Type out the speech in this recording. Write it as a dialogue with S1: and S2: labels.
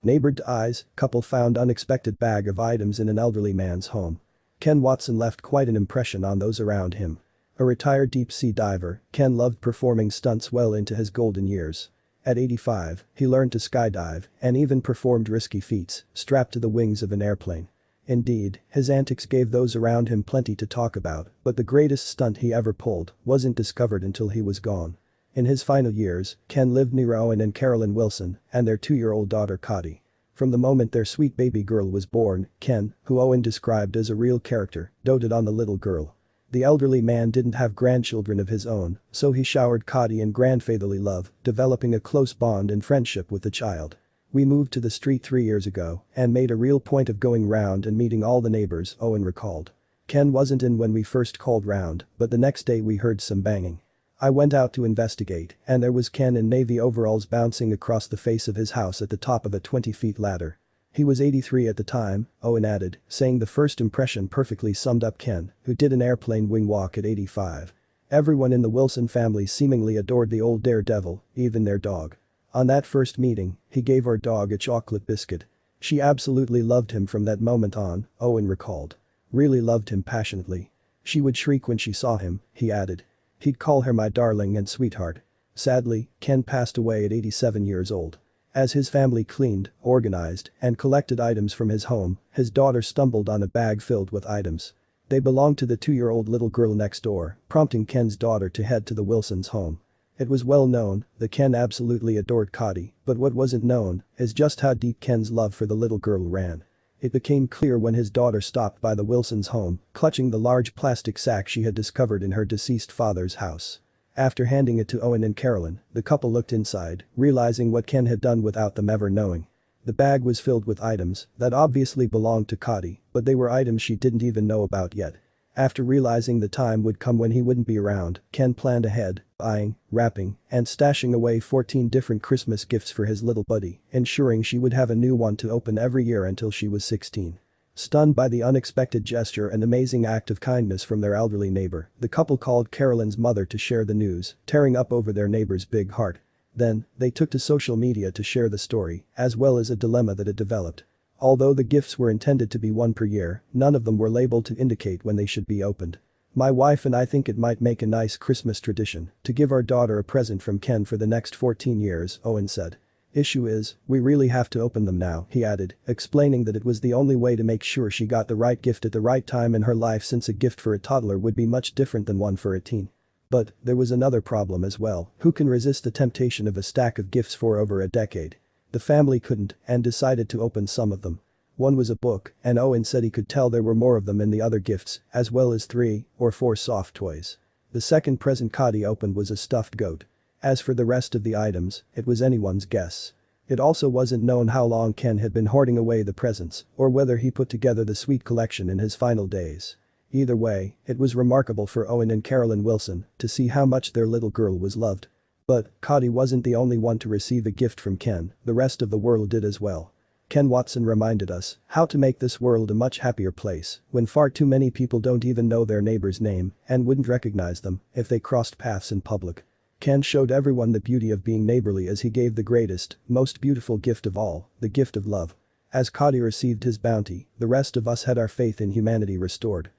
S1: Neighbor to eyes, couple found unexpected bag of items in an elderly man's home. Ken Watson left quite an impression on those around him. A retired deep-sea diver, Ken loved performing stunts well into his golden years. At 85, he learned to skydive and even performed risky feats, strapped to the wings of an airplane. Indeed, his antics gave those around him plenty to talk about, but the greatest stunt he ever pulled wasn't discovered until he was gone. In his final years, Ken lived near Owen and Carolyn Wilson and their 2-year-old daughter Cotty. From the moment their sweet baby girl was born, Ken, who Owen described as a real character, doted on the little girl. The elderly man didn't have grandchildren of his own, so he showered Cotty in grandfatherly love, developing a close bond and friendship with the child. We moved to the street 3 years ago and made a real point of going round and meeting all the neighbors, Owen recalled. Ken wasn't in when we first called round, but the next day we heard some banging. I went out to investigate, and there was Ken in navy overalls bouncing across the face of his house at the top of a 20-foot ladder. He was 83 at the time, Owen added, saying the first impression perfectly summed up Ken, who did an airplane wing walk at 85. Everyone in the Wilson family seemingly adored the old daredevil, even their dog. On that first meeting, he gave our dog a chocolate biscuit. She absolutely loved him from that moment on, Owen recalled. Really loved him passionately. She would shriek when she saw him, he added. He'd call her my darling and sweetheart. Sadly, Ken passed away at 87 years old. As his family cleaned, organized, and collected items from his home, his daughter stumbled on a bag filled with items. They belonged to the 2-year-old little girl next door, prompting Ken's daughter to head to the Wilsons' home. It was well known that Ken absolutely adored Cotty, but what wasn't known is just how deep Ken's love for the little girl ran. It became clear when his daughter stopped by the Wilsons' home, clutching the large plastic sack she had discovered in her deceased father's house. After handing it to Owen and Carolyn, the couple looked inside, realizing what Ken had done without them ever knowing. The bag was filled with items that obviously belonged to Cotty, but they were items she didn't even know about yet. After realizing the time would come when he wouldn't be around, Ken planned ahead, buying, wrapping, and stashing away 14 different Christmas gifts for his little buddy, ensuring she would have a new one to open every year until she was 16. Stunned by the unexpected gesture and amazing act of kindness from their elderly neighbor, the couple called Carolyn's mother to share the news, tearing up over their neighbor's big heart. Then, they took to social media to share the story, as well as a dilemma that had developed. Although the gifts were intended to be one per year, none of them were labeled to indicate when they should be opened. My wife and I think it might make a nice Christmas tradition to give our daughter a present from Ken for the next 14 years, Owen said. Issue is, we really have to open them now, he added, explaining that it was the only way to make sure she got the right gift at the right time in her life since a gift for a toddler would be much different than one for a teen. But, there was another problem as well, who can resist the temptation of a stack of gifts for over a decade? The family couldn't and decided to open some of them. One was a book, and Owen said he could tell there were more of them in the other gifts, as well as 3 or 4 soft toys. The second present Cotty opened was a stuffed goat. As for the rest of the items, it was anyone's guess. It also wasn't known how long Ken had been hoarding away the presents, or whether he put together the sweet collection in his final days. Either way, it was remarkable for Owen and Carolyn Wilson to see how much their little girl was loved. But, Cotty wasn't the only one to receive a gift from Ken, the rest of the world did as well. Ken Watson reminded us how to make this world a much happier place when far too many people don't even know their neighbor's name and wouldn't recognize them if they crossed paths in public. Ken showed everyone the beauty of being neighborly as he gave the greatest, most beautiful gift of all, the gift of love. As Cotty received his bounty, the rest of us had our faith in humanity restored.